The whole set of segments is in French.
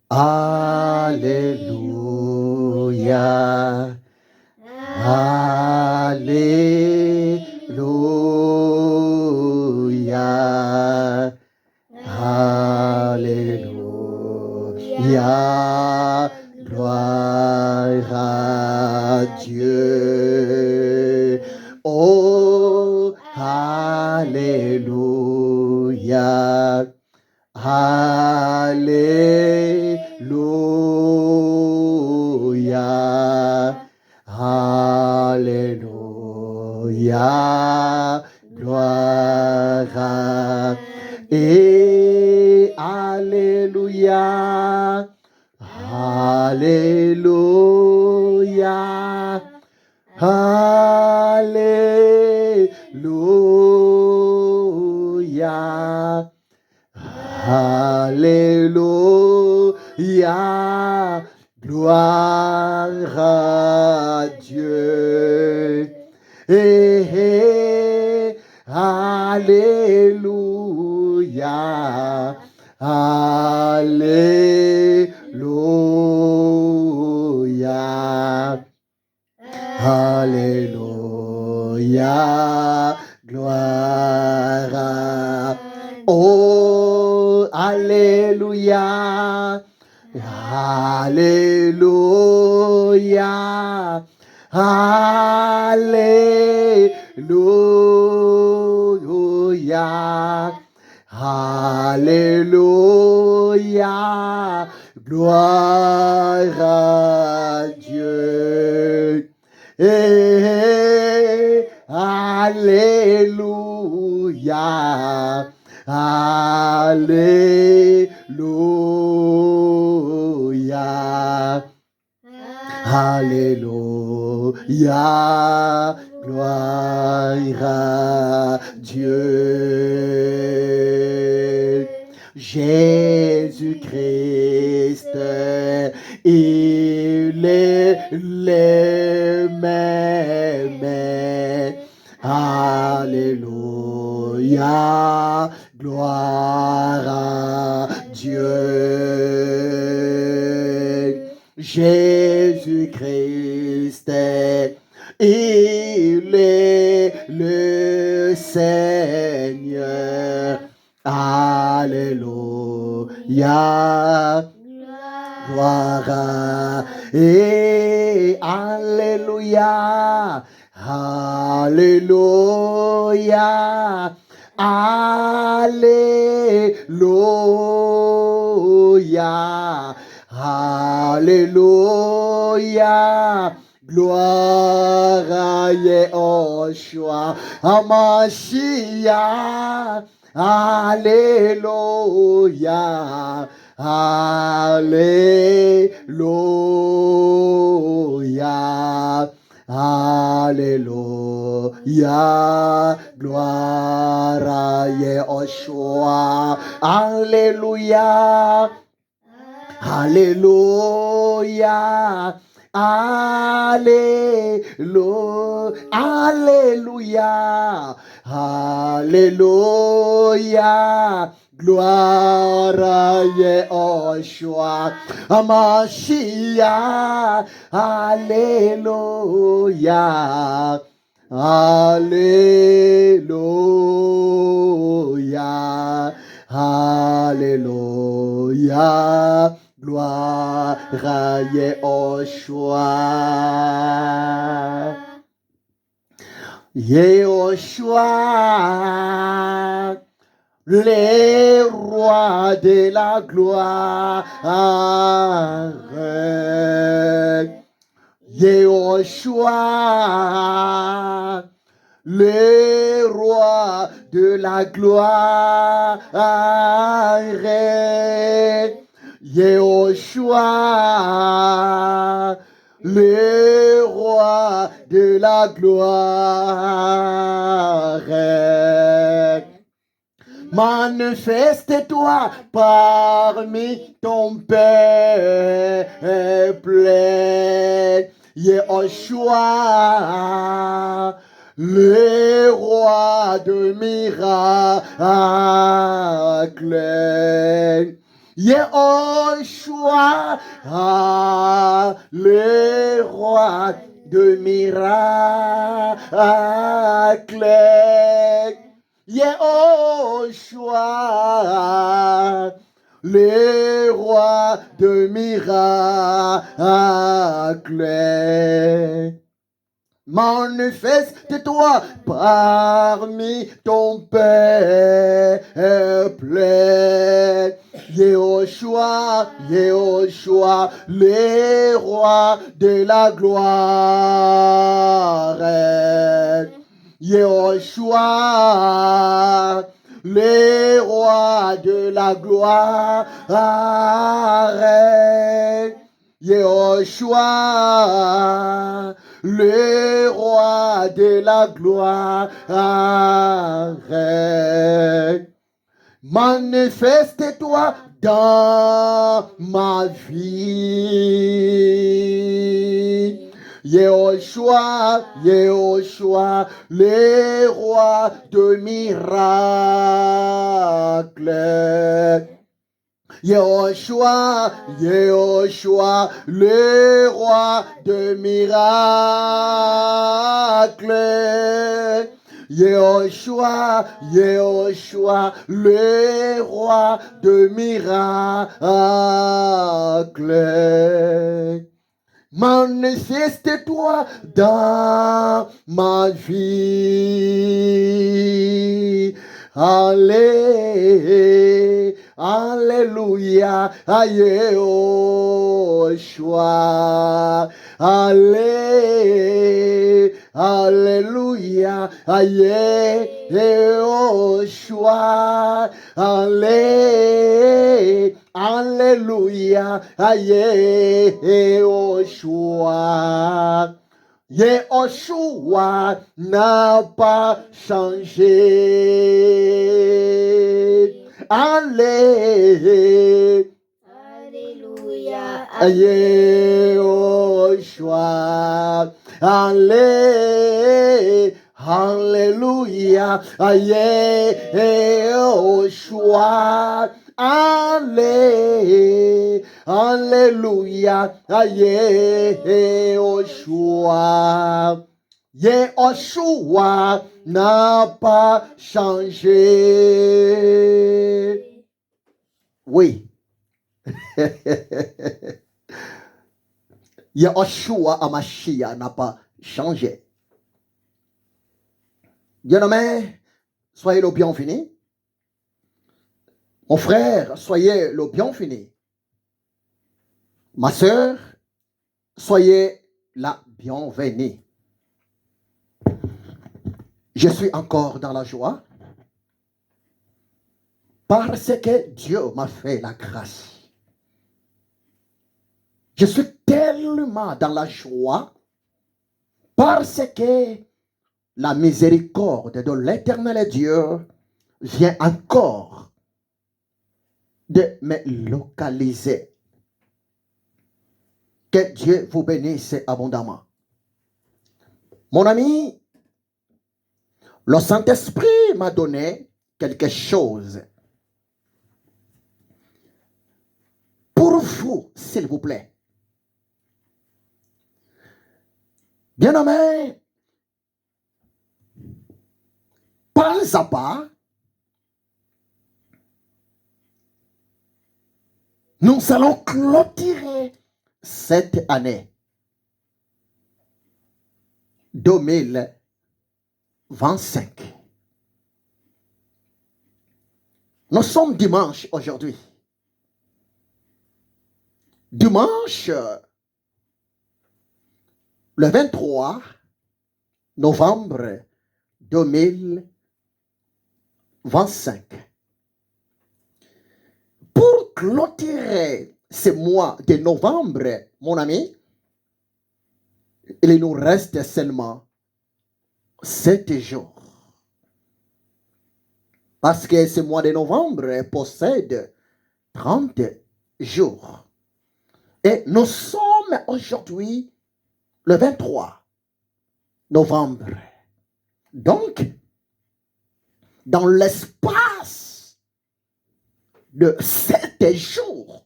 Alléluia. Alléluia. Alléluia. Gloire à Dieu. Oh, Alléluia. Alléluia. Alléluia. Gloire à et Alléluia. Alléluia. Alléluia. Alléluia, gloire à Dieu. Alléluia, Alléluia, Alléluia, gloire à oh, Alléluia, Alléluia, Alléluia, Alléluia, gloire à Dieu. Alléluia. Alléluia. Alléluia. Gloire à Dieu. Jésus-Christ, il est le même. Alléluia, gloire à Dieu. Jésus-Christ, il est le Seigneur. Alléluia, gloire à et Alléluia. Alléluia, Alléluia, Alléluia, gloire à Yehoshua, Hamashiach, Alléluia, Alléluia. Alléluia, gloire à Yehoshua. Alléluia, Alléluia, Alléluia, Alléluia. Gloire à Yehoshua, Hamashiach, Alléluia, Alléluia, Alléluia, gloire à Yehoshua. Yehoshua, les rois de la gloire. Yehoshua, les rois de la gloire. Yehoshua, le roi de la gloire. Manifeste-toi parmi ton peuple, Yehoshua, le roi de miracles. Yehoshua, le roi de miracles. Yehoshua, le roi de miracles. Manifeste-toi parmi ton peuple. Yehoshua, Yehoshua, le roi de la gloire. Yehoshua, le roi de la gloire. Yehoshua, le roi de la gloire. Manifeste-toi dans ma vie. Yehoshua, Yehoshua, le roi de miracles. Yehoshua, Yehoshua, le roi de miracles. Yehoshua, Yehoshua, le roi de miracles. Manifeste-toi dans ma vie. Allez, alléluia, Yehoshua. Allez, alléluia, Yehoshua. Allez, alléluia, Yehoshua. Yehoshua n'a pas changé. Allez, Alléluia. Yehoshua. Allez, alléluia, Yehoshua. Allez, alléluia, Yehoshua. Yehoshua n'a pas changé. Oui. Yehoshua Amashia n'a pas changé. Bien-aimés, soyez le bienvenu. Mon frère, soyez le bienvenu. Ma sœur, soyez la bienvenue. Je suis encore dans la joie parce que Dieu m'a fait la grâce. Je suis tellement dans la joie parce que la miséricorde de l'Éternel Dieu vient encore de me localiser. Que Dieu vous bénisse abondamment. Mon ami, le Saint-Esprit m'a donné quelque chose pour vous, s'il vous plaît. Bien-aimé, pas à pas, nous allons clôturer cette année 2025. Nous sommes dimanche aujourd'hui. Dimanche, le 23 novembre 2025. Pour clôturer ce mois de novembre, mon ami, il nous reste seulement 7 jours. Parce que ce mois de novembre possède 30 jours. Et nous sommes aujourd'hui le 23 novembre. Donc, dans l'espace de 7 7 jours,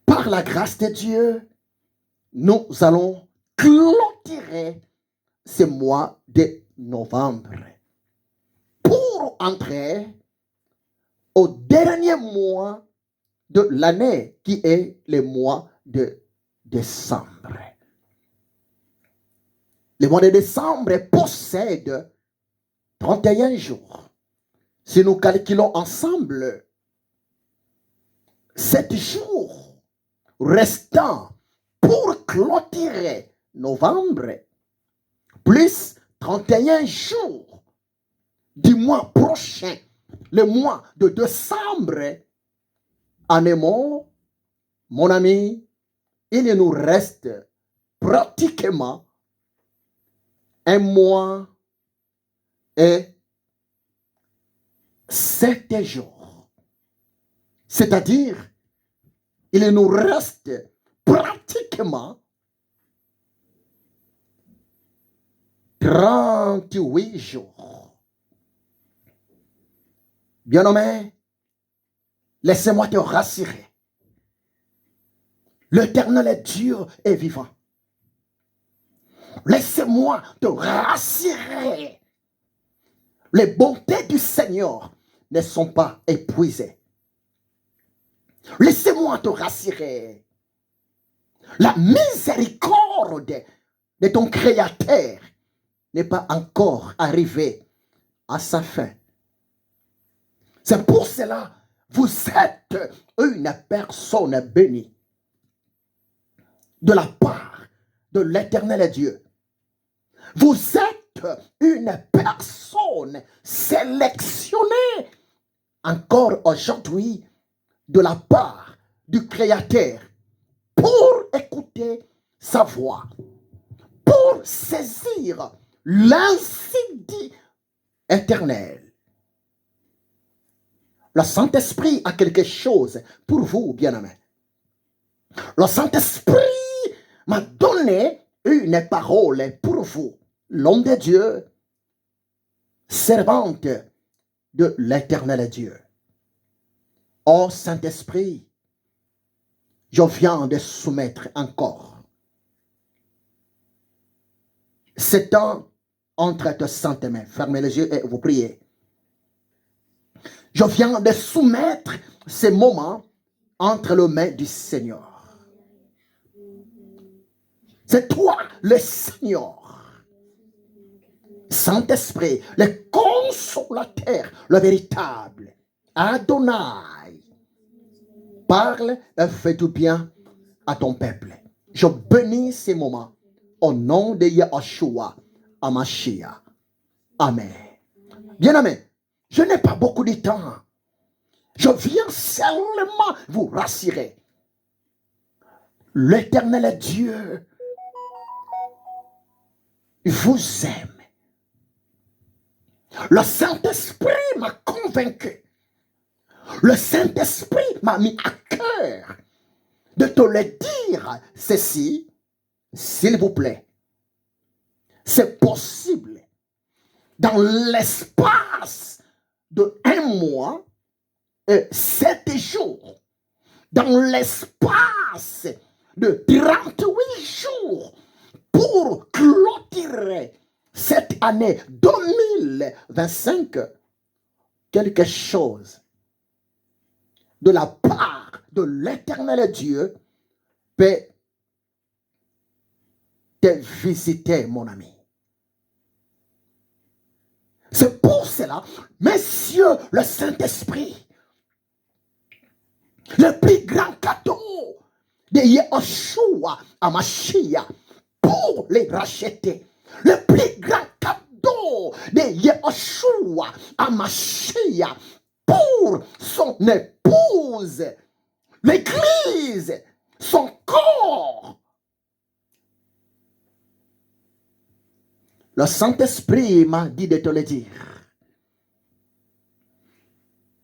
par la grâce de Dieu, nous allons clôturer ce mois de novembre pour entrer au dernier mois de l'année qui est le mois de décembre. Le mois de décembre possède 31 jours. Si nous calculons ensemble 7 jours restants pour clôturer novembre, plus 31 jours du mois prochain, le mois de décembre, Anémon, mon ami, il nous reste pratiquement un mois et 7 jours. C'est-à-dire, il nous reste pratiquement 38 jours. Bien-aimé, laissez-moi te rassurer. L'Éternel Dieu est vivant. Laissez-moi te rassurer. Les bontés du Seigneur ne sont pas épuisées. Laissez-moi te rassurer. La miséricorde de ton Créateur n'est pas encore arrivée à sa fin. C'est pour cela que vous êtes une personne bénie de la part de l'Éternel Dieu. Vous êtes une personne sélectionnée encore aujourd'hui de la part du Créateur pour écouter sa voix, pour saisir l'ainsi dit éternel. Le Saint-Esprit a quelque chose pour vous, bien-aimés. Le Saint-Esprit m'a donné une parole pour vous, l'homme de Dieu, servante de l'Éternel Dieu. Ô Saint-Esprit, je viens de soumettre encore ce temps entre tes saintes mains. Fermez les yeux et vous priez. Je viens de soumettre ces moments entre les mains du Seigneur. C'est toi, le Seigneur, Saint-Esprit, le consolateur, le véritable, Adonai. Parle et fais du bien à ton peuple. Je bénis ces moments au nom de Yahushua Hamashiach. Amen. Bien-aimé, je n'ai pas beaucoup de temps. Je viens seulement vous rassurer. L'Éternel Dieu vous aime. Le Saint-Esprit m'a convaincu. Le Saint-Esprit m'a mis à cœur de te le dire ceci, s'il vous plaît. C'est possible dans l'espace de 1 mois et 7 jours, dans l'espace de 38 jours, pour clôturer cette année 2025, quelque chose de la part de l'Éternel Dieu peut te visiter, mon ami. C'est pour cela, messieurs, le Saint-Esprit, le plus grand cadeau de Yahushua Hamashiach pour les racheter, le plus grand cadeau de Yahushua Hamashiach pour son épouse, l'Église, son corps. Le Saint-Esprit m'a dit de te le dire.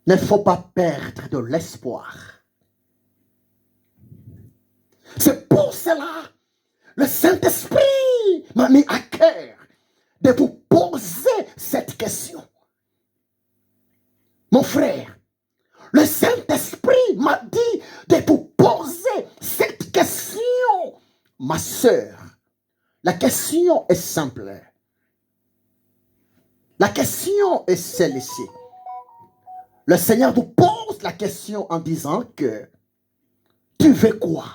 Il ne faut pas perdre de l'espoir. C'est pour cela le Saint-Esprit m'a mis à cœur de vous poser cette question. Mon frère, le Saint-Esprit ma sœur, la question est simple. La question est celle-ci. Le Seigneur vous pose la question en disant que tu veux quoi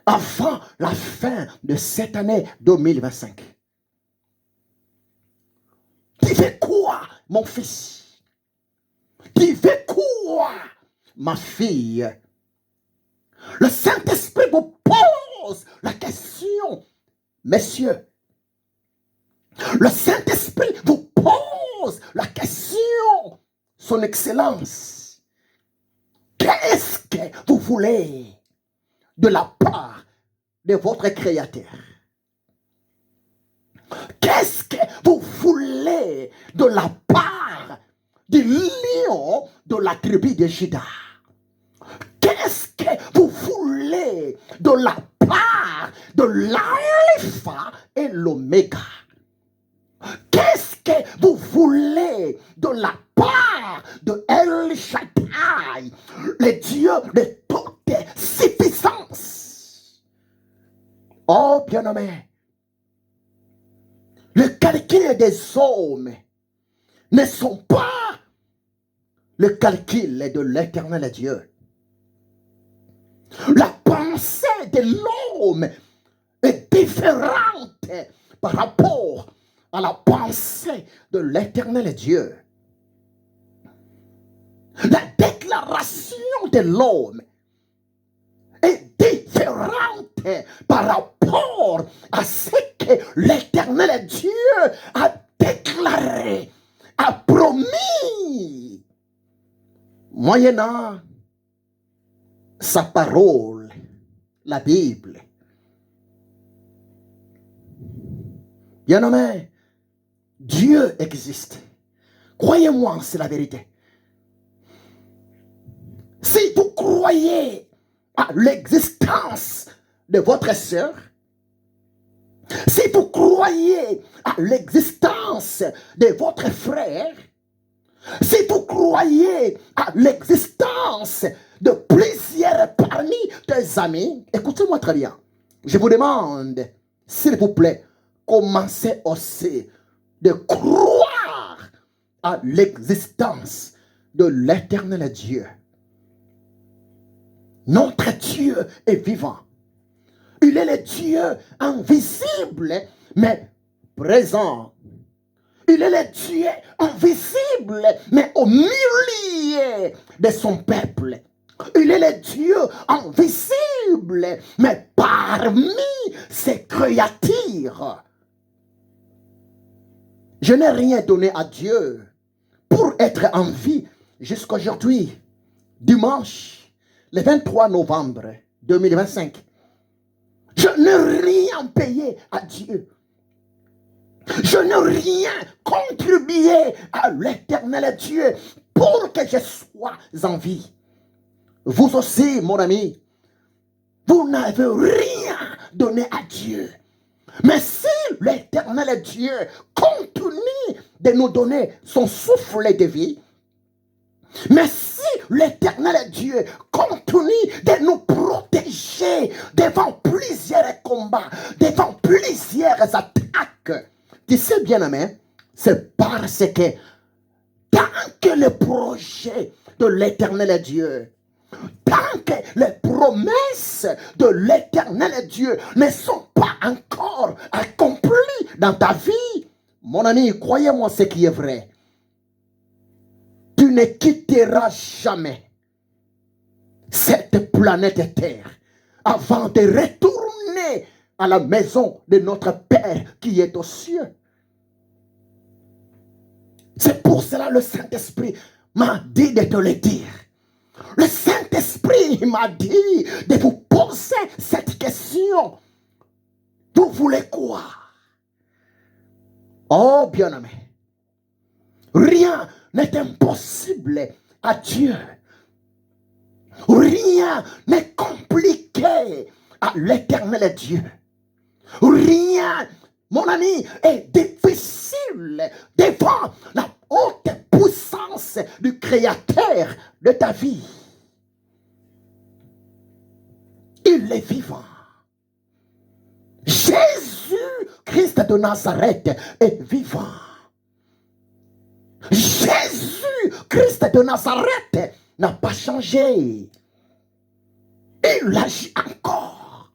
avant la fin de cette année 2025? Tu veux quoi, mon fils? Tu veux quoi, ma fille? Le Saint-Esprit vous pose la question, messieurs. Le Saint-Esprit vous pose la question, son Excellence. Qu'est-ce que vous voulez de la part de votre Créateur? Qu'est-ce que vous voulez de la part du lion de la tribu de Juda? Qu'est-ce que vous voulez de la part de l'alpha et l'oméga? Qu'est-ce que vous voulez de la part de El Shaddai, le Dieu de toute suffisance? Oh bien-aimé, le calcul des hommes ne sont pas le calcul de l'Éternel Dieu. La pensée de l'homme est différente par rapport à la pensée de l'Éternel Dieu. La déclaration de l'homme est différente par rapport à ce que l'Éternel Dieu a déclaré, a promis, moyennant sa parole, la Bible. Bien-aimé, Dieu existe. Croyez-moi, c'est la vérité. Si vous croyez à l'existence de votre sœur, si vous croyez à l'existence de votre frère, si vous croyez à l'existence de plusieurs parmi tes amis, écoutez-moi très bien. Je vous demande, s'il vous plaît, commencez aussi de croire à l'existence de l'Éternel Dieu. Notre Dieu est vivant. Il est le Dieu invisible, mais présent. Il est le Dieu invisible, mais au milieu de son peuple. Il est le Dieu invisible, mais parmi ses créatures. Je n'ai rien donné à Dieu pour être en vie jusqu'à aujourd'hui, dimanche, le 23 novembre 2025. Je n'ai rien payé à Dieu. Je n'ai rien contribué à l'Éternel Dieu pour que je sois en vie. Vous aussi, mon ami, vous n'avez rien donné à Dieu. Mais si l'Éternel Dieu continue de nous donner son souffle de vie, mais si l'Éternel Dieu continue de nous protéger devant plusieurs combats, devant plusieurs attaques, tu sais bien, amen, c'est parce que tant que le projet de l'Éternel Dieu, tant que les promesses de l'Éternel Dieu ne sont pas encore accomplies dans ta vie, mon ami, croyez-moi ce qui est vrai. Tu ne quitteras jamais cette planète Terre avant de retourner à la maison de notre Père qui est aux cieux. C'est pour cela que le Saint-Esprit m'a dit de te le dire. Le Saint-Esprit m'a dit de vous poser cette question. Vous voulez quoi? Oh bien-aimé, rien n'est impossible à Dieu. Rien n'est compliqué à l'Éternel Dieu. Rien, mon ami, est difficile devant la haute puissance du Créateur de ta vie. Il est vivant. de Nazareth est vivant. Jésus, Christ de Nazareth, n'a pas changé. Il agit encore.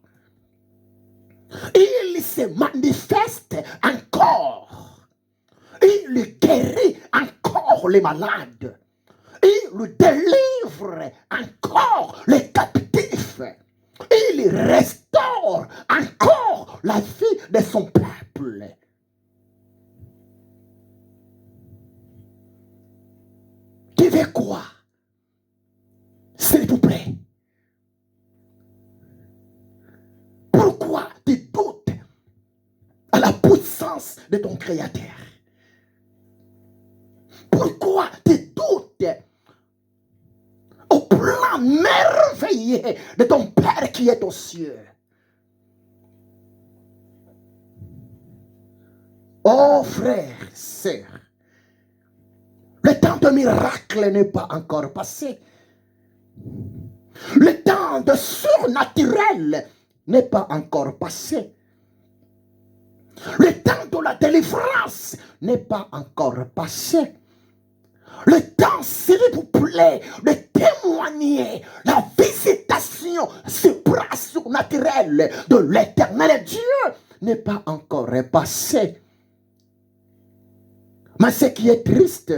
Il se manifeste encore. Il guérit encore les malades. Il délivre encore les captifs. Il restaure encore la vie de son peuple. Tu veux quoi? S'il vous plaît. Pourquoi tu doutes à la puissance de ton Créateur? Pourquoi tu doutes au plan merveilleux de ton Père qui est aux cieux? Oh frères, sœurs, le temps de miracle n'est pas encore passé. Le temps de surnaturel n'est pas encore passé. Le temps de la délivrance n'est pas encore passé. Le temps, s'il vous plaît, de témoigner la visitation supranaturelle de l'Éternel Dieu n'est pas encore passé. Mais ce qui est triste,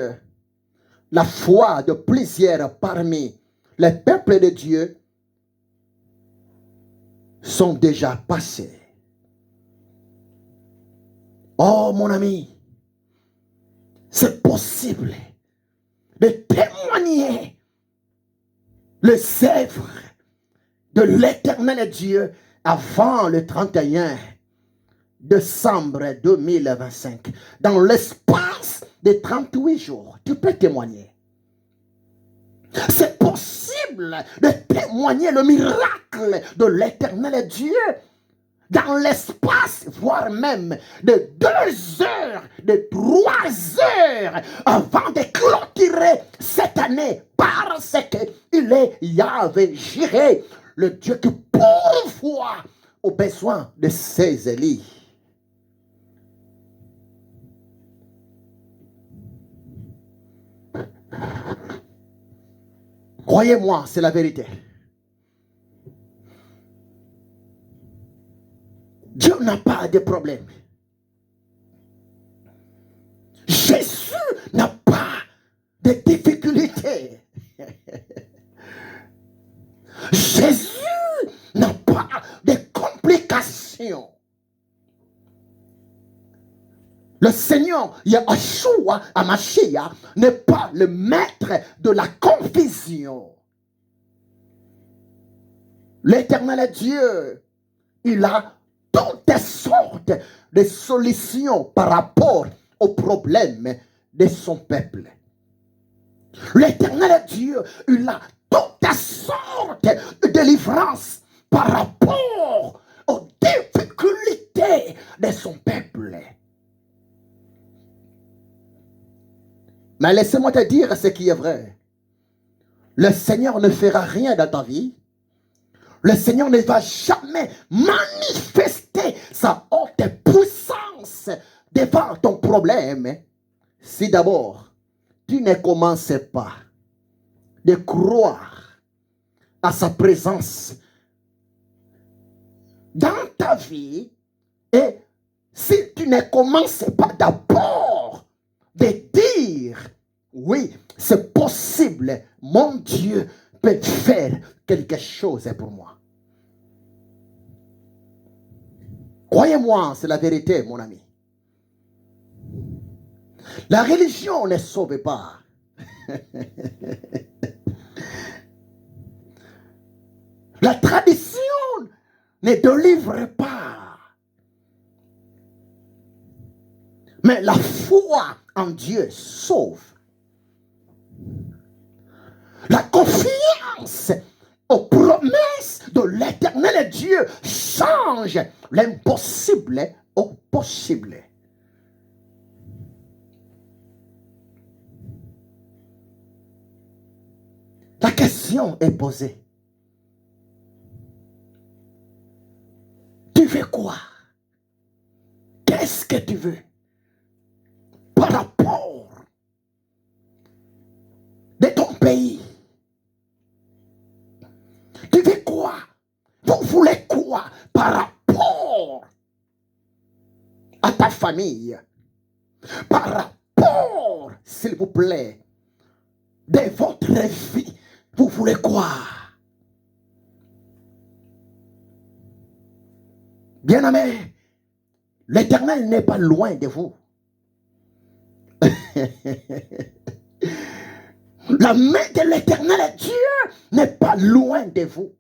la foi de plusieurs parmi les peuples de Dieu sont déjà passés. Oh mon ami, c'est possible de témoigner les œuvres de l'Éternel Dieu avant le 31 décembre 2025. Dans l'espace de 38 jours, tu peux témoigner. C'est possible de témoigner le miracle de l'Éternel Dieu dans l'espace, voire même de 2 heures, de 3 heures avant de clôturer cette année, parce qu'il est Yahvé Jireh, le Dieu qui pourvoit aux besoins de ses élus. Croyez-moi, c'est la vérité. Dieu n'a pas de problème. Jésus n'a pas de difficultés. Jésus n'a pas de complications. Le Seigneur Yahshua Hamashiach n'est pas le maître de la confusion. L'Éternel Dieu, il a toutes sortes de solutions par rapport aux problèmes de son peuple. L'Éternel Dieu, il a toutes sortes de délivrances par rapport aux difficultés de son peuple. Mais laissez-moi te dire ce qui est vrai. Le Seigneur ne fera rien dans ta vie. Le Seigneur ne va jamais manifester sa haute puissance devant ton problème si d'abord tu ne commences pas de croire à sa présence dans ta vie et si tu ne commences pas d'abord de dire oui, c'est possible, mon Dieu peut faire quelque chose pour moi. Croyez-moi, c'est la vérité, mon ami. La religion ne sauve pas. La tradition ne délivre pas. Mais la foi en Dieu sauve. La confiance aux promesses de l'Éternel Dieu change l'impossible au possible. La question est posée. Tu veux quoi? Quel Qu'est-ce que tu veux par rapport de ton pays? Tu veux quoi? Vous voulez quoi par rapport à ta famille? Par rapport, s'il vous plaît, de votre vie, vous voulez quoi? Bien-aimé, l'Éternel n'est pas loin de vous. La main de l'Éternel Dieu n'est pas loin de vous.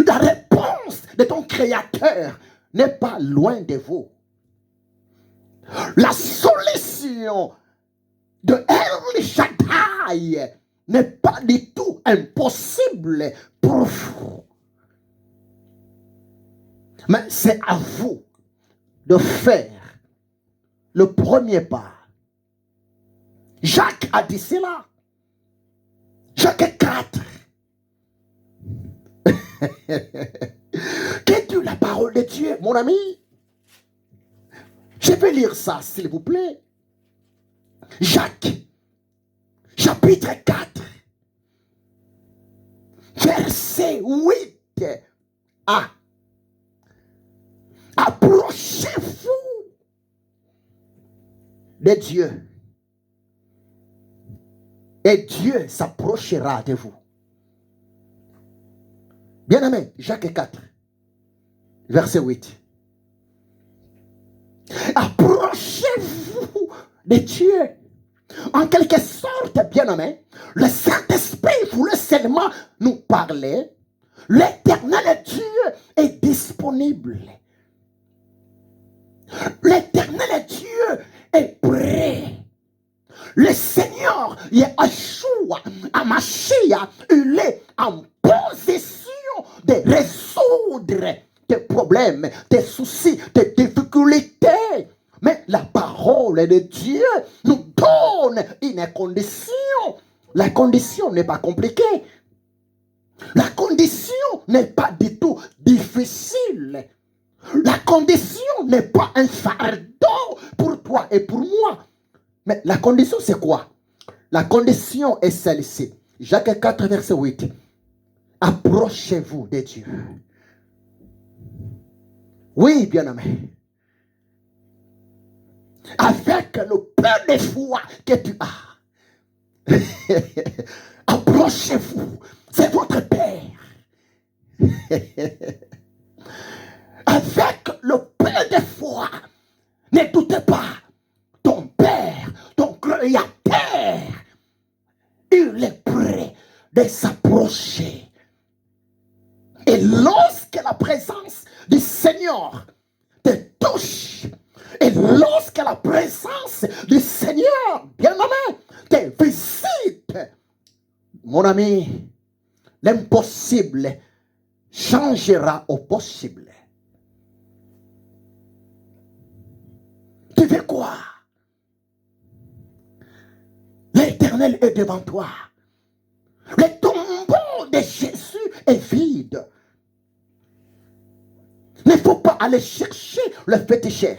La réponse de ton Créateur n'est pas loin de vous. La solution de El Shaddai n'est pas du tout impossible pour vous. Mais c'est à vous de faire le premier pas. Jacques a dit cela. Jacques 4. Qu'est-ce la parole de Dieu, mon ami? Je vais lire ça, s'il vous plaît. Jacques, chapitre 4, verset 8 à approchez-vous de Dieu et Dieu s'approchera de vous. Bien-aimé, Jacques 4, verset 8. Approchez-vous de Dieu. En quelque sorte, bien-aimé, le Saint-Esprit voulait seulement nous parler. L'Éternel Dieu est disponible. L'Éternel Dieu est prêt. Le Seigneur, Yeshua, Amashia, il est en position de résoudre tes problèmes, tes soucis, tes difficultés. Mais la parole de Dieu nous donne une condition. La condition n'est pas compliquée. La condition n'est pas du tout difficile. La condition n'est pas un fardeau pour toi et pour moi. Mais la condition, c'est quoi? La condition est celle-ci. Jacques 4, verset 8. Approchez-vous de Dieu. Oui, bien-aimé. Avec le peu de foi que tu as. Approchez-vous. C'est votre Père. Avec le peu de foi, ne doutez pas. Ton Père, ton Créateur, il est prêt de s'approcher. Et lorsque la présence du Seigneur te touche, et lorsque la présence du Seigneur, bien-aimé, te visite, mon ami, l'impossible changera au possible. Tu veux quoi? L'Éternel est devant toi. Le tombeau de Jésus est vide. Il ne faut pas aller chercher le féticheur.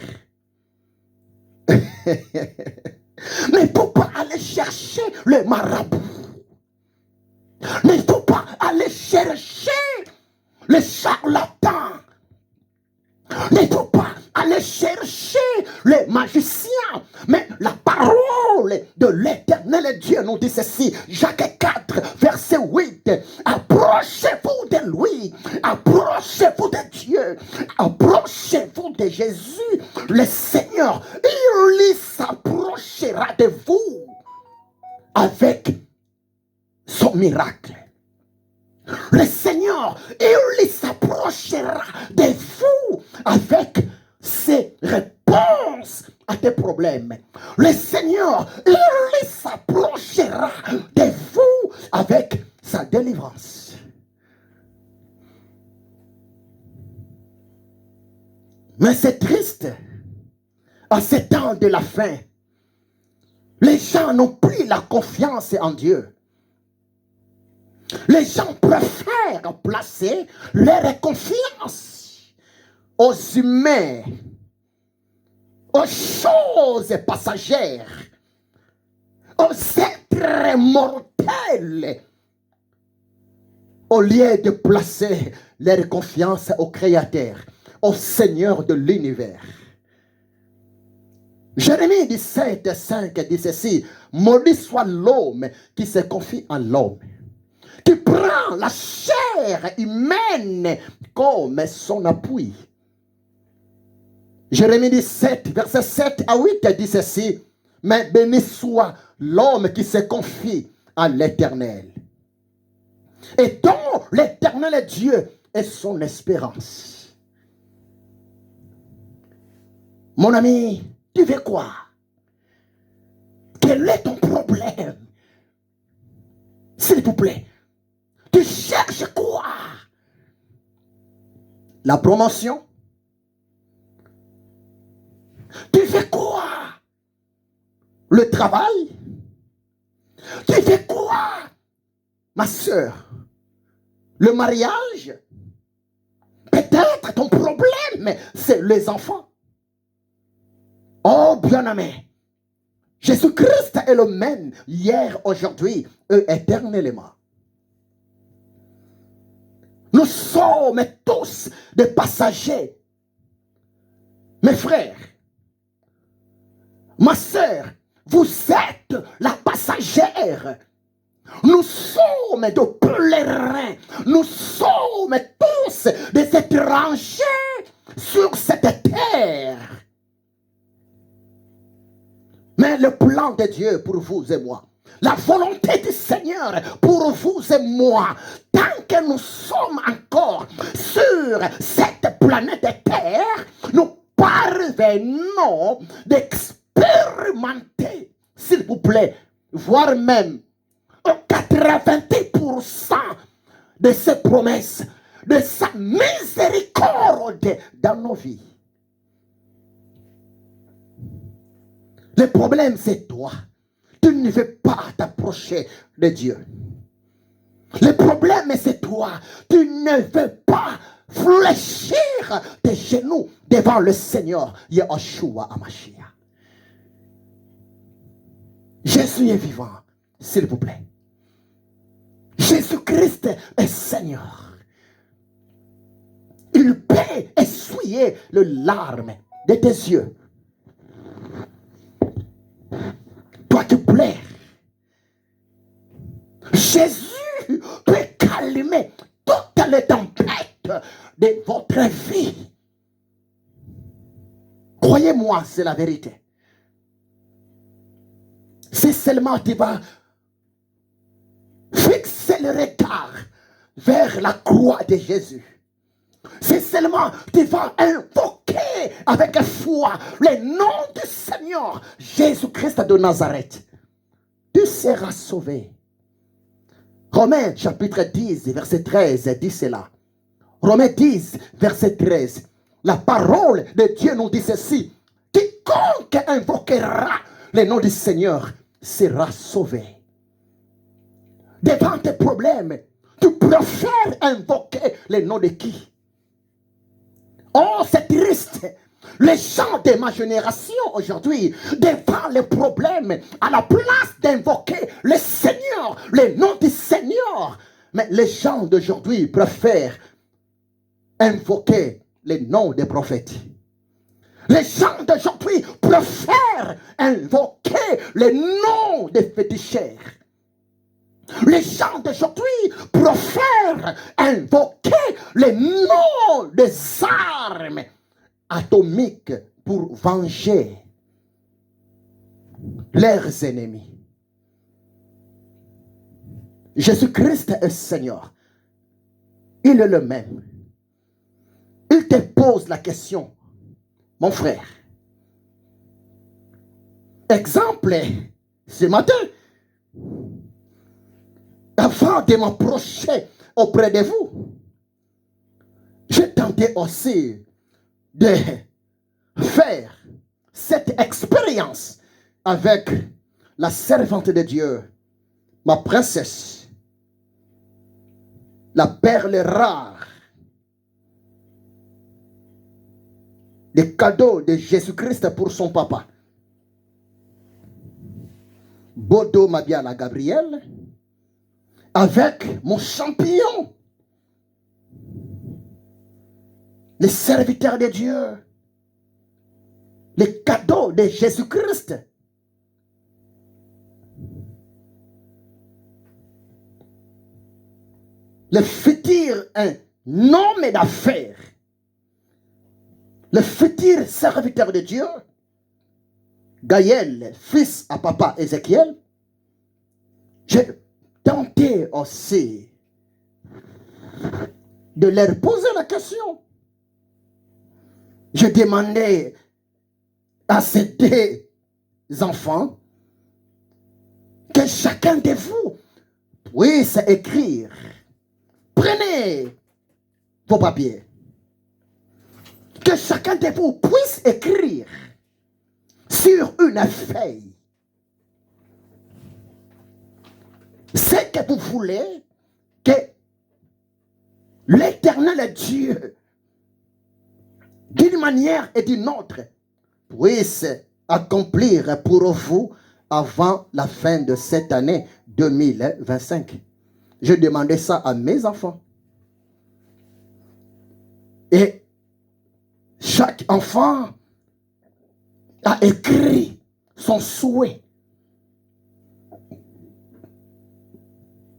Il ne faut pas aller chercher le marabout. Il ne faut pas aller chercher le charlatan. Il ne faut pas aller chercher les magiciens. Mais la parole de l'Éternel Dieu nous dit ceci. Jacques 4, verset 8. Approchez-vous de lui. Approchez-vous de Dieu. Approchez-vous de Jésus. Le Seigneur, il s'approchera de vous avec son miracle. Le Seigneur, il s'approchera de vous avec ses réponses à tes problèmes. Le Seigneur, il s'approchera de vous avec sa délivrance. Mais c'est triste, à ce temps de la fin, les gens n'ont plus la confiance en Dieu. Les gens préfèrent placer leur confiance aux humains, aux choses passagères, aux êtres mortels, au lieu de placer leur confiance au Créateur, au Seigneur de l'univers. Jérémie 17, 5 dit ceci: maudit soit l'homme qui se confie en l'homme, qui prend la chair humaine comme son appui. Jérémie 17, verset 7 à 8 dit ceci: mais béni soit l'homme qui se confie à l'Éternel, et dont l'Éternel est Dieu et son espérance. Mon ami, tu veux quoi? Quel est ton problème? S'il vous plaît, tu cherches quoi? La promotion? Tu fais quoi? Le travail? Tu fais quoi, ma soeur? Le mariage? Peut-être ton problème, c'est les enfants. Oh, bien-aimé, Jésus-Christ est le même hier, aujourd'hui et éternellement. Nous sommes tous des passagers. Mes frères, ma sœur, vous êtes la passagère. Nous sommes de pèlerins. Nous sommes tous des étrangers sur cette terre. Mais le plan de Dieu pour vous et moi, la volonté du Seigneur pour vous et moi, tant que nous sommes encore sur cette planète Terre, nous parvenons d'expérimenter, s'il vous plaît, voire même 90% de ses promesses, de sa miséricorde dans nos vies. Le problème, c'est toi. Tu ne veux pas t'approcher de Dieu. Le problème, c'est toi. Tu ne veux pas fléchir tes genoux devant le Seigneur, Yahushua HaMashiach. Jésus est vivant, s'il vous plaît. Jésus-Christ est Seigneur. Il peut essuyer les larmes de tes yeux. Toi, tu pleures. Jésus peut calmer toutes les tempêtes de votre vie. Croyez-moi, c'est la vérité. Si seulement tu vas fixer le regard vers la croix de Jésus, si seulement tu vas invoquer avec foi le nom du Seigneur Jésus-Christ de Nazareth, tu seras sauvé. Romains chapitre 10, verset 13 dit cela. Romains 10, verset 13. La parole de Dieu nous dit ceci: quiconque invoquera le nom du Seigneur sera sauvé. Devant tes problèmes, tu préfères invoquer le nom de qui? Oh, c'est triste. Les gens de ma génération aujourd'hui, devant les problèmes, à la place d'invoquer le Seigneur, le nom du Seigneur, mais les gens d'aujourd'hui préfèrent invoquer le nom des prophètes. Les gens d'aujourd'hui préfèrent invoquer le nom des féticheurs. Les gens d'aujourd'hui préfèrent invoquer les noms des armes atomiques pour venger leurs ennemis. Jésus-Christ est Seigneur. Il est le même. Il te pose la question, mon frère. Exemple, ce matin, avant de m'approcher auprès de vous, j'ai tenté aussi de faire cette expérience avec la servante de Dieu, ma princesse, la perle rare. des cadeaux de Jésus-Christ pour son papa. Bodo Mabiala Gabriel, avec mon champion, les serviteurs de Dieu, les cadeaux de Jésus-Christ. Le futur un homme d'affaires, le futur serviteur de Dieu, Gaël, fils à papa Ézéchiel, j'ai tenté aussi de leur poser la question. Je demandais à ces deux enfants que chacun de vous puisse écrire. Prenez vos papiers. Que chacun de vous puisse écrire sur une feuille ce que vous voulez que l'Éternel Dieu, d'une manière et d'une autre, puisse accomplir pour vous avant la fin de cette année 2025. Je demandais ça à mes enfants. Et chaque enfant a écrit son souhait.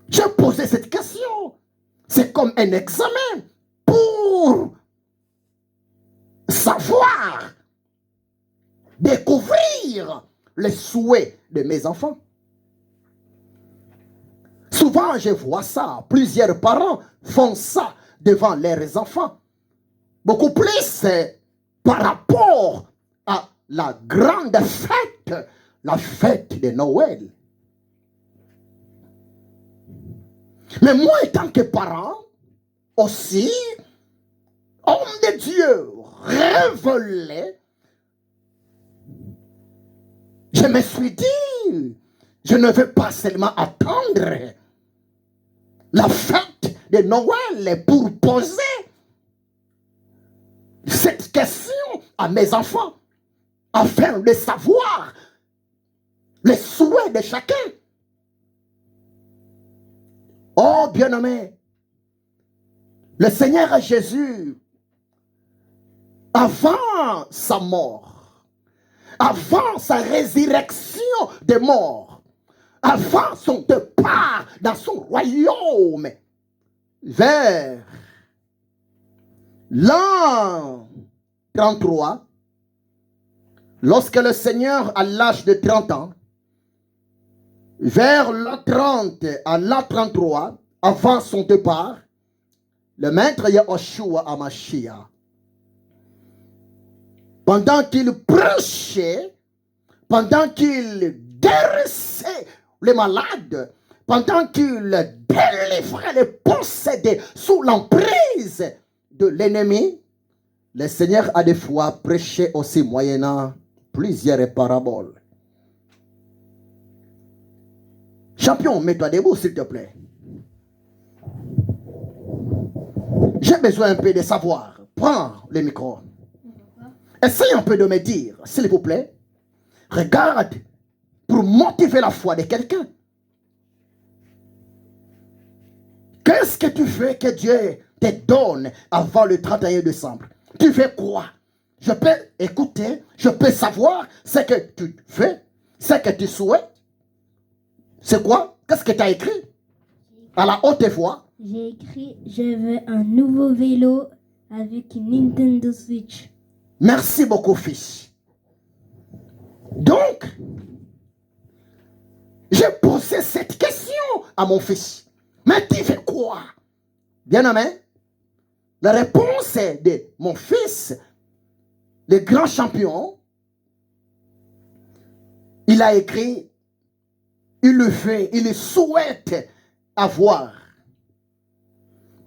Je posais cette question. C'est comme un examen pour savoir, découvrir les souhaits de mes enfants. Souvent, je vois ça. Plusieurs parents font ça devant leurs enfants. Beaucoup plus par rapport à la grande fête, la fête de Noël. Mais moi, en tant que parent, aussi, homme de Dieu, révélé, je me suis dit, je ne veux pas seulement attendre la fête de Noël pour poser cette question à mes enfants, afin de savoir les souhaits de chacun. Oh bien-aimé, le Seigneur Jésus, avant sa mort, avant sa résurrection des morts, avant son départ dans son royaume, vers l'an 33, lorsque le Seigneur, à l'âge de 30 ans, vers l'an 30 à l'an 33, avant son départ, le maître Yahushua Hamashiach, pendant qu'il prêchait, pendant qu'il guérissait les malades, pendant qu'il délivrait les possédés sous l'emprise de l'ennemi, le Seigneur a des fois prêché aussi moyennant plusieurs paraboles. Champion, mets-toi debout, s'il te plaît. J'ai besoin un peu de savoir. Prends le micro. Essaye un peu de me dire, s'il vous plaît. Regarde, pour motiver la foi de quelqu'un. Qu'est-ce que tu fais que Dieu te donne avant le 31 décembre? Tu fais quoi? Je peux écouter, je peux savoir ce que tu fais, ce que tu souhaites. C'est quoi? Qu'est-ce que tu as écrit? À la haute voix. J'ai écrit « Je veux un nouveau vélo avec une Nintendo Switch ». Merci beaucoup, fils. Donc, j'ai posé cette question à mon fils. Mais tu fais quoi? Bien-aimé, la réponse de mon fils, le grand champion, il a écrit, il le fait, il souhaite avoir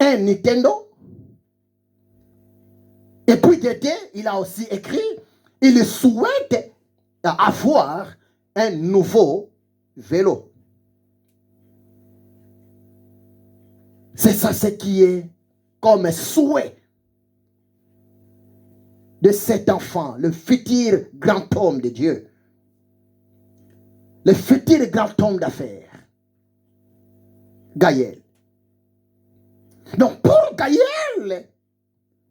un Nintendo. Et puis d'été, il a aussi écrit, il souhaite avoir un nouveau vélo. C'est ça ce qui est comme souhait. de cet enfant, le futur grand homme de Dieu, le futur grand homme d'affaires, Gaël. Donc pour Gaël,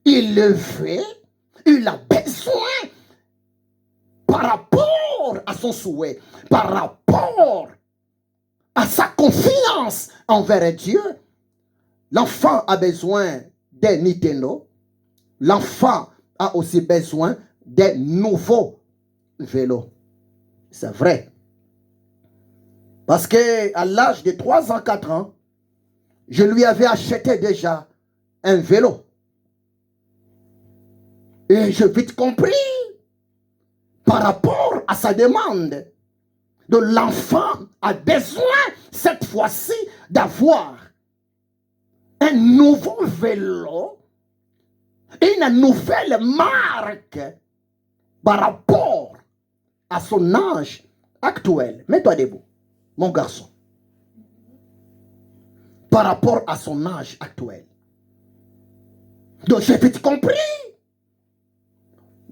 il a besoin par rapport à son souhait, par rapport à sa confiance envers Dieu. L'enfant a besoin des Nintendo. L'enfant a aussi besoin des nouveaux vélos. C'est vrai. Parce qu'à l'âge de 3 ans, 4 ans, je lui avais acheté déjà un vélo. Et j'ai vite compris, par rapport à sa demande, de l'enfant a besoin cette fois-ci d'avoir un nouveau vélo, une nouvelle marque par rapport à son âge actuel. Mets-toi debout, mon garçon. Par rapport à son âge actuel. Donc j'ai vite compris.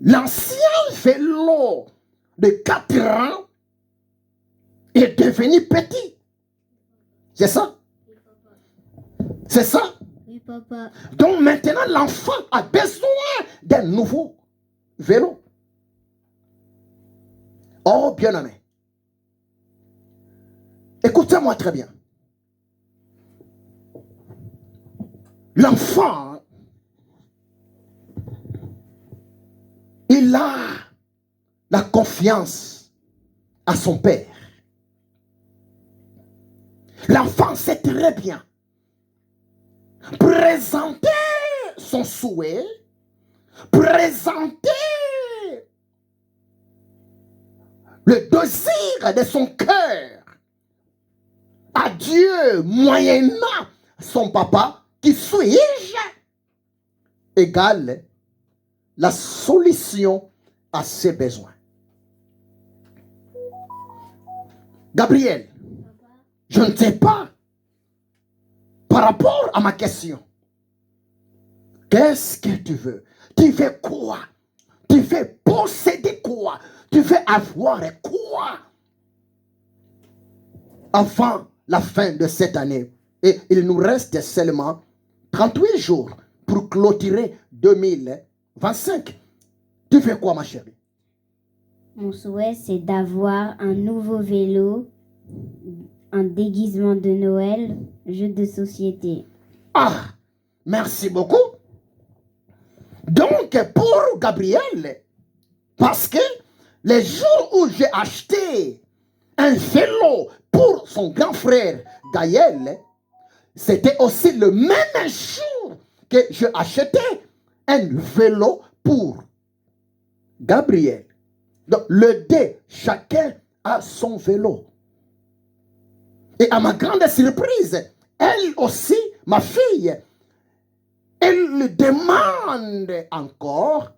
L'ancien vélo de 4 ans est devenu petit. C'est ça? C'est ça? Oui, papa. Donc maintenant, l'enfant a besoin d'un nouveau vélo. Oh, bien-aimé. Écoutez-moi très bien. L'enfant, il a la confiance à son père. L'enfant sait très bien présenter son souhait, présenter le désir de son cœur à Dieu, moyennant son papa, qui suis-je, égale la solution à ses besoins. Gabriel, je ne sais pas, par rapport à ma question, qu'est-ce que tu veux? Tu veux quoi? Tu veux posséder quoi? Tu veux avoir quoi? Avant la fin de cette année, et il nous reste seulement 38 jours pour clôturer 2025. Tu fais quoi, ma chérie? Mon souhait, c'est d'avoir un nouveau vélo, un déguisement de Noël, jeu de société. Ah, merci beaucoup. Donc, pour Gabriel, parce que les jours où j'ai acheté un vélo pour son grand frère Gaël, c'était aussi le même jour que j'ai acheté un vélo pour Gabriel. Donc, le deux, chacun a son vélo. Et à ma grande surprise, elle aussi, ma fille, elle lui demande encore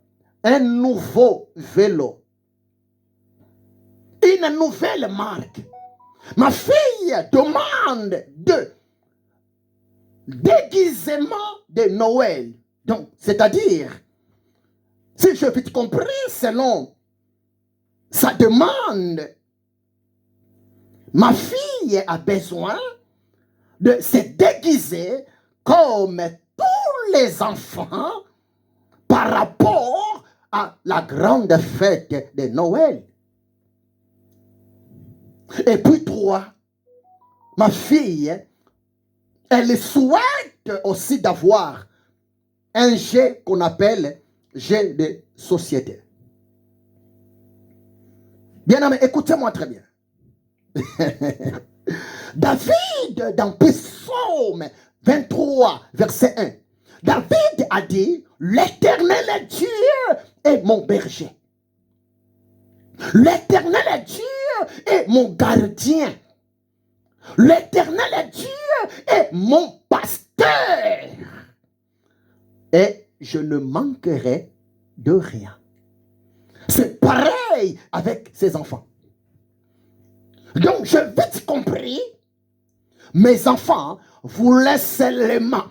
un nouveau vélo. Une nouvelle marque. Ma fille demande de déguisement de Noël. Donc, c'est-à-dire, si je vite compris, selon sa demande, ma fille a besoin de se déguiser comme tous les enfants par rapport à la grande fête de Noël. Et puis toi, ma fille, elle souhaite aussi d'avoir un jeu qu'on appelle jeu de société. Bien-aimé, écoutez-moi très bien. David, dans Psaume 23, verset 1, David a dit, l'Éternel est Dieu est mon berger. L'Éternel est Dieu est mon gardien. L'Éternel est Dieu est mon pasteur. Et je ne manquerai de rien. C'est pareil avec ses enfants. Donc, j'ai vite compris, mes enfants, vous laissez les mains.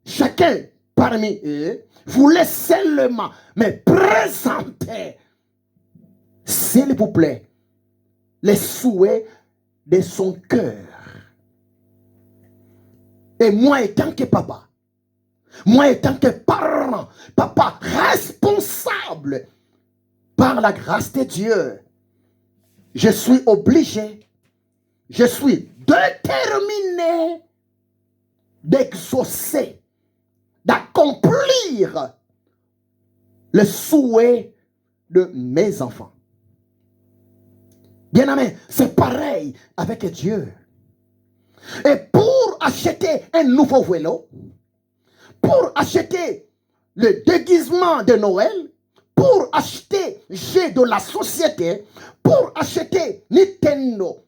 Chacun parmi eux voulait seulement me présenter, s'il vous plaît, les souhaits de son cœur. Et moi, étant que papa, moi, étant que parent, papa responsable, par la grâce de Dieu, je suis obligé, je suis déterminé d'exaucer, d'accomplir le souhait de mes enfants. Bien-aimé, c'est pareil avec Dieu. Et pour acheter un nouveau vélo, pour acheter le déguisement de Noël, pour acheter jeux de la société, pour acheter Nintendo,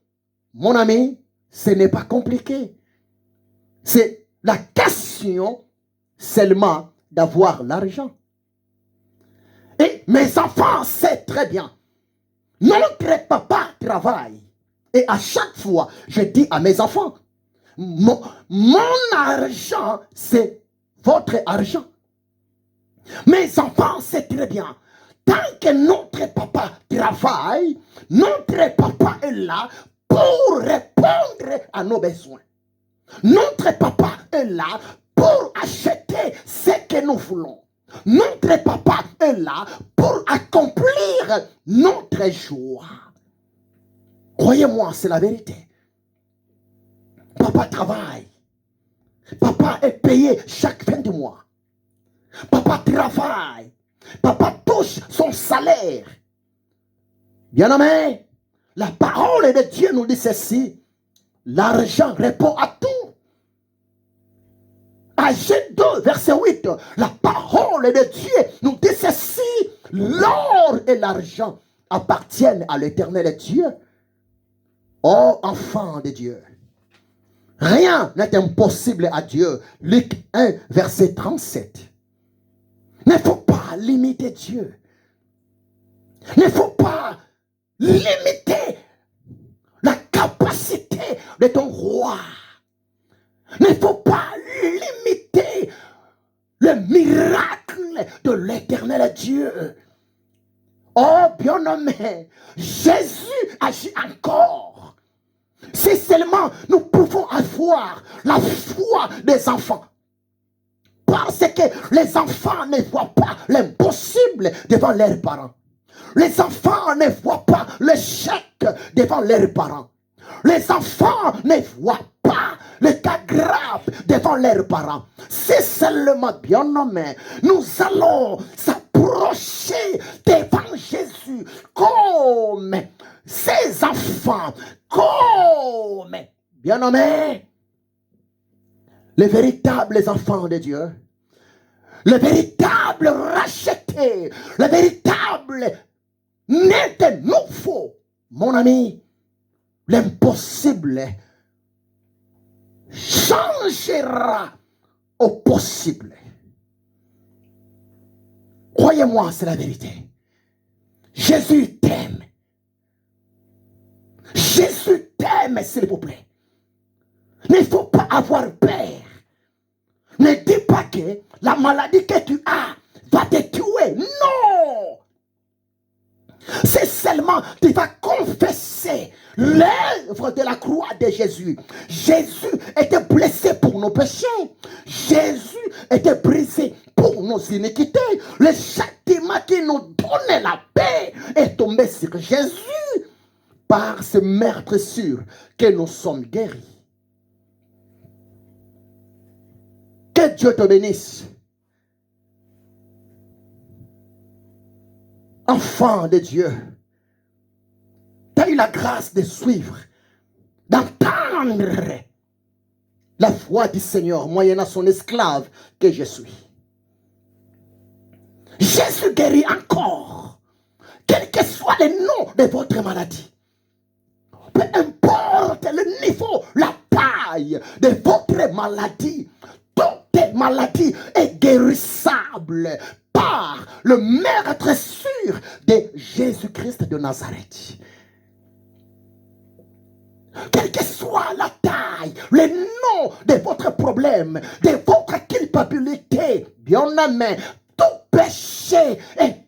mon ami, ce n'est pas compliqué. C'est la question seulement d'avoir l'argent. Et mes enfants savent très bien, notre papa travaille. Et à chaque fois, je dis à mes enfants, mon argent, c'est votre argent. Mes enfants, c'est très bien. Tant que notre papa travaille, notre papa est là pour répondre à nos besoins. Notre papa est là pour acheter ce que nous voulons. Notre papa est là pour accomplir notre joie. Croyez-moi, c'est la vérité. Papa travaille. Papa est payé chaque fin du mois. Papa travaille. Papa touche son salaire. Bien-aimé, la parole de Dieu nous dit ceci. L'argent répond à tout. Agé 2, verset 8, la parole de Dieu nous dit ceci. L'or et l'argent appartiennent à l'éternel Dieu. Oh, enfant de Dieu. Rien n'est impossible à Dieu. Luc 1, verset 37. Il ne faut pas limiter Dieu. Il ne faut pas limiter la capacité de ton roi. Il ne faut pas limiter le miracle de l'éternel Dieu. Oh, bien-aimé, Jésus agit encore. Si seulement nous pouvons avoir la foi des enfants. Parce que les enfants ne voient pas l'impossible devant leurs parents. Les enfants ne voient pas l'échec devant leurs parents. Les enfants ne voient pas le cas grave devant leurs parents. C'est seulement bien nommé. Nous allons s'approcher devant Jésus comme ses enfants, comme bien nommé les véritables enfants de Dieu, les véritables rachetés, les véritables nés de nouveau. Mon ami, l'impossible changera au possible. Croyez-moi, c'est la vérité. Jésus t'aime. Jésus t'aime, s'il vous plaît. Il ne faut pas avoir peur. Ne dis pas que la maladie que tu as va te tuer. Non! C'est seulement tu vas confesser l'œuvre de la croix de Jésus. Jésus était blessé pour nos péchés. Jésus était brisé pour nos iniquités. Le châtiment qui nous donnait la paix est tombé sur Jésus. Par ce meurtre sûr que nous sommes guéris. Que Dieu te bénisse. Enfant de Dieu, tu as eu la grâce de suivre, d'entendre la voix du Seigneur, moyennant son esclave que je suis. Jésus guérit encore, quel que soit le nom de votre maladie. Peu importe le niveau, la taille de votre maladie, toute maladie est guérissable par le meurtre sûr de Jésus-Christ de Nazareth. Quelle que soit la taille, le nom de votre problème, de votre culpabilité, péché, bien-aimé, tout péché est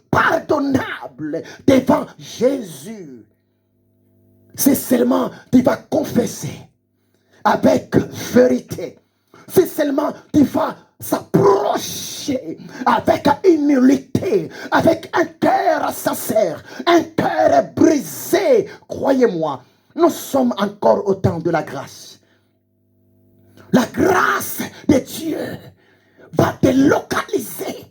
pardonnable devant Jésus. C'est seulement tu vas confesser avec vérité. C'est seulement tu vas s'approcher avec humilité, avec un cœur sincère, un cœur brisé. Croyez-moi, nous sommes encore au temps de la grâce. La grâce de Dieu va te localiser.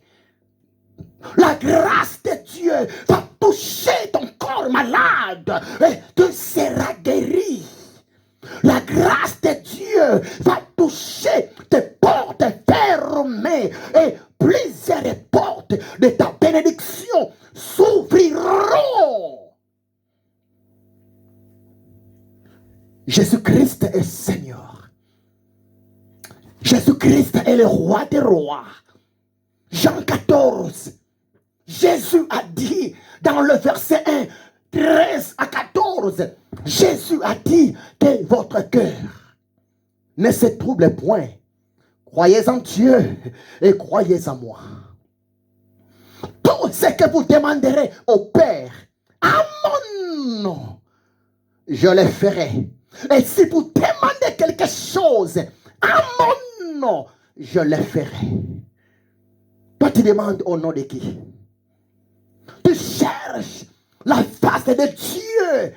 La grâce de Dieu va toucher ton corps malade et tu seras guéri. La grâce de Dieu va toucher tes portes fermées et plusieurs portes de ta bénédiction s'ouvriront. Jésus-Christ est Seigneur. Jésus-Christ est le roi des rois. Jean 14, Jésus a dit dans le verset 1, 13 à 14, Jésus a dit que votre cœur ne se trouble point. Croyez en Dieu et croyez en moi. Tout ce que vous demanderez au Père, à mon nom, je le ferai. Et si vous demandez quelque chose, à mon nom, je le ferai. Toi, tu demandes au nom de qui? Tu cherches la face de Dieu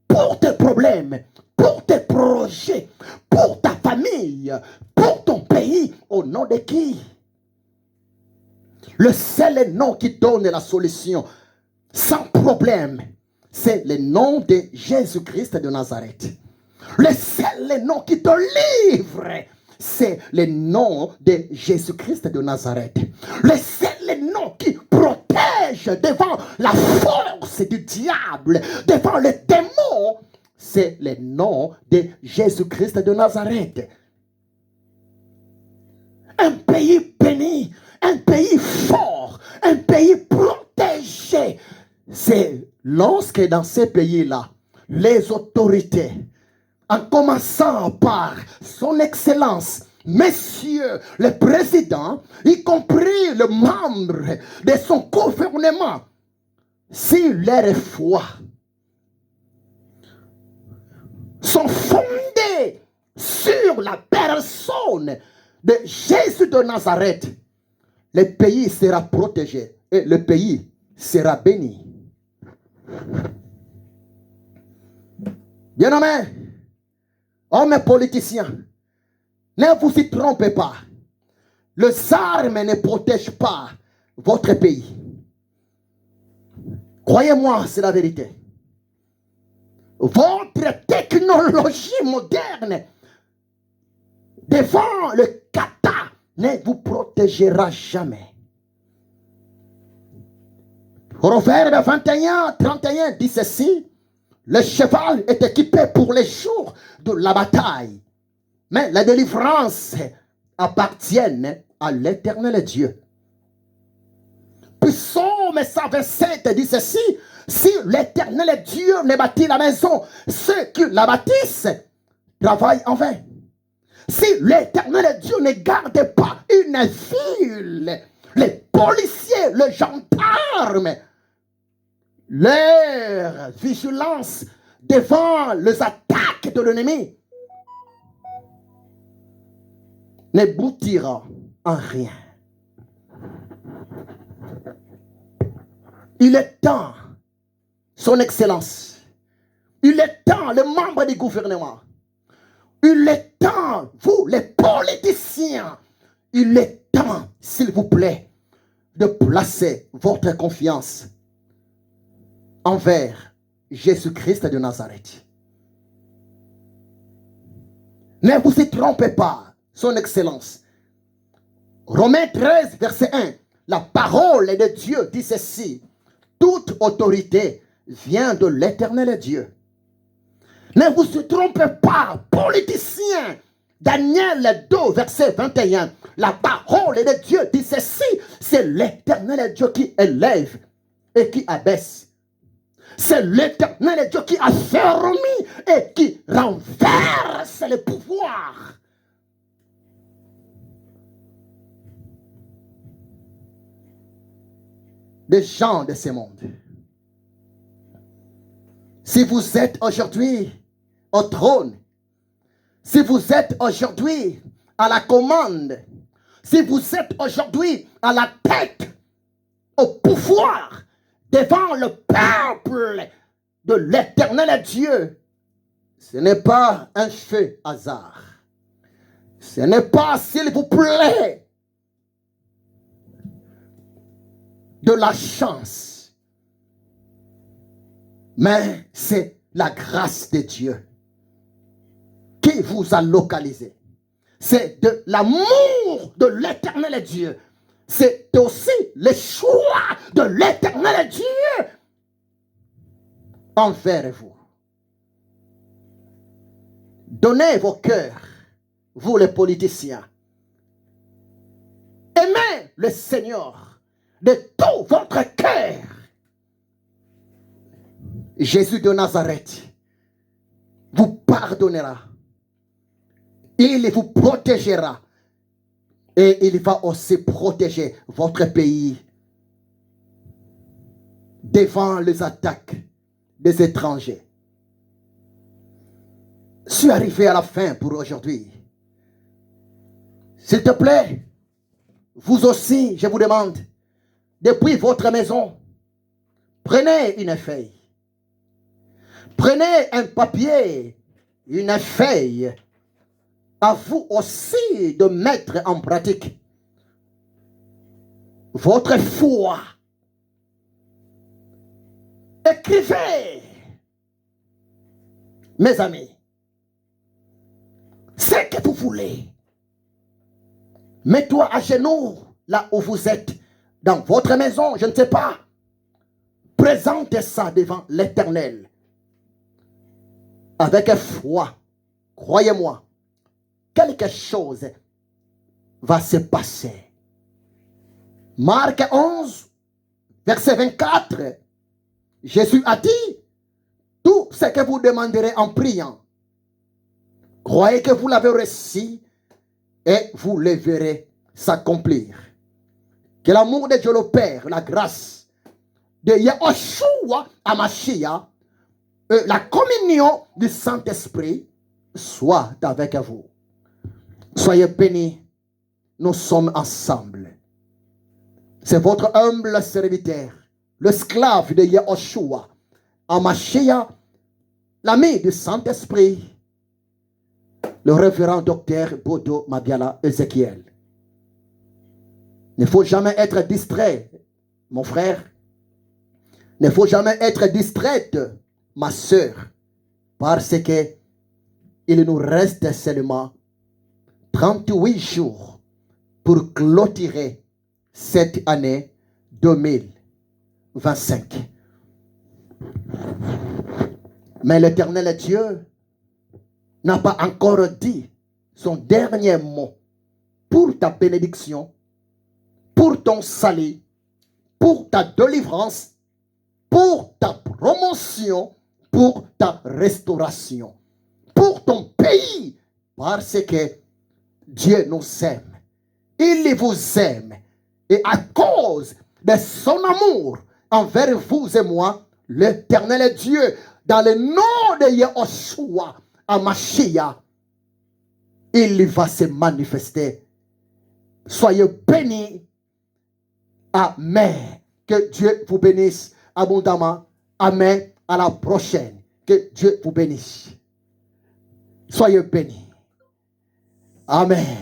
pour tes problèmes, pour tes projets, pour ta famille, pour ton pays. Au nom de qui? Le seul nom qui donne la solution sans problème, c'est le nom de Jésus-Christ de Nazareth. Le seul nom qui te livre, c'est le nom de Jésus-Christ de Nazareth. Le seul nom qui protège devant la force du diable, devant les démons, c'est le nom de Jésus-Christ de Nazareth. Un pays béni, un pays fort, un pays protégé. C'est lorsque dans ces pays-là, les autorités, en commençant par son excellence, Monsieur le président, y compris le membre de son gouvernement, si leur foi sont fondées sur la personne de Jésus de Nazareth, le pays sera protégé et le pays sera béni. Bien-aimés, hommes et politiciens, ne vous y trompez pas. Les armes ne protègent pas votre pays. Croyez-moi, c'est la vérité. Votre technologie moderne devant le kata ne vous protégera jamais. Proverbe 21, 31 dit ceci: le cheval est équipé pour les jours de la bataille, mais la délivrance appartient à l'Éternel Dieu. Psaume 127 dit ceci: si l'Éternel Dieu ne bâtit la maison, ceux qui la bâtissent travaillent en vain. Si l'Éternel Dieu ne garde pas une ville, les policiers, les gendarmes, leur vigilance devant les attaques de l'ennemi n'aboutira en rien. Il est temps, son excellence, il est temps, les membres du gouvernement, il est temps, vous les politiciens, il est temps, s'il vous plaît, de placer votre confiance envers Jésus-Christ de Nazareth. Ne vous y trompez pas, son excellence. Romains 13, verset 1. La parole de Dieu dit ceci: toute autorité vient de l'Éternel Dieu. Ne vous y trompez pas, politiciens. Daniel 2, verset 21. La parole de Dieu dit ceci: c'est l'Éternel Dieu qui élève et qui abaisse. C'est l'Éternel Dieu qui affermit et qui renverse le pouvoir. des gens de ce monde. Si vous êtes aujourd'hui au trône, si vous êtes aujourd'hui à la commande, si vous êtes aujourd'hui à la tête, au pouvoir, devant le peuple de l'Éternel Dieu, ce n'est pas un fait hasard. Ce n'est pas, s'il vous plaît, de la chance, mais c'est la grâce de Dieu qui vous a localisé. C'est de l'amour de l'Éternel Dieu. C'est aussi le choix de l'Éternel Dieu envers vous. Donnez vos cœurs, vous les politiciens. Aimez le Seigneur de tout votre cœur. Jésus de Nazareth vous pardonnera. Il vous protégera. Et il va aussi protéger votre pays devant les attaques des étrangers. Je suis arrivé à la fin pour aujourd'hui. S'il te plaît, vous aussi, je vous demande, depuis votre maison, prenez une feuille. Prenez un papier, une feuille. À vous aussi de mettre en pratique votre foi. Écrivez, mes amis, ce que vous voulez. Mets-toi à genoux là où vous êtes, dans votre maison, je ne sais pas. Présentez ça devant l'Éternel. Avec foi, croyez-moi, quelque chose va se passer. Marc 11, verset 24, Jésus a dit, tout ce que vous demanderez en priant, croyez que vous l'avez reçu et vous le verrez s'accomplir. Que l'amour de Dieu le Père, la grâce de Yahushua Hamashiach, la communion du Saint-Esprit soit avec vous. Soyez bénis, nous sommes ensemble. C'est votre humble serviteur, l'esclave de Yahushua Hamashiach, l'ami du Saint-Esprit, le révérend docteur Bodo Mabiala Ézéchiel. Il ne faut jamais être distrait, mon frère. Il ne faut jamais être distraite, ma soeur, parce que il nous reste seulement 38 jours pour clôturer cette année 2025. Mais l'Éternel Dieu n'a pas encore dit son dernier mot pour ta bénédiction, pour ton salut, pour ta délivrance, pour ta promotion, pour ta restauration, pour ton pays, parce que Dieu nous aime. Il vous aime. Et à cause de son amour envers vous et moi, l'Éternel Dieu, dans le nom de Yahushua Hamashiach, il va se manifester. Soyez bénis. Amen. Que Dieu vous bénisse abondamment. Amen. À la prochaine. Que Dieu vous bénisse. Soyez bénis. Amen.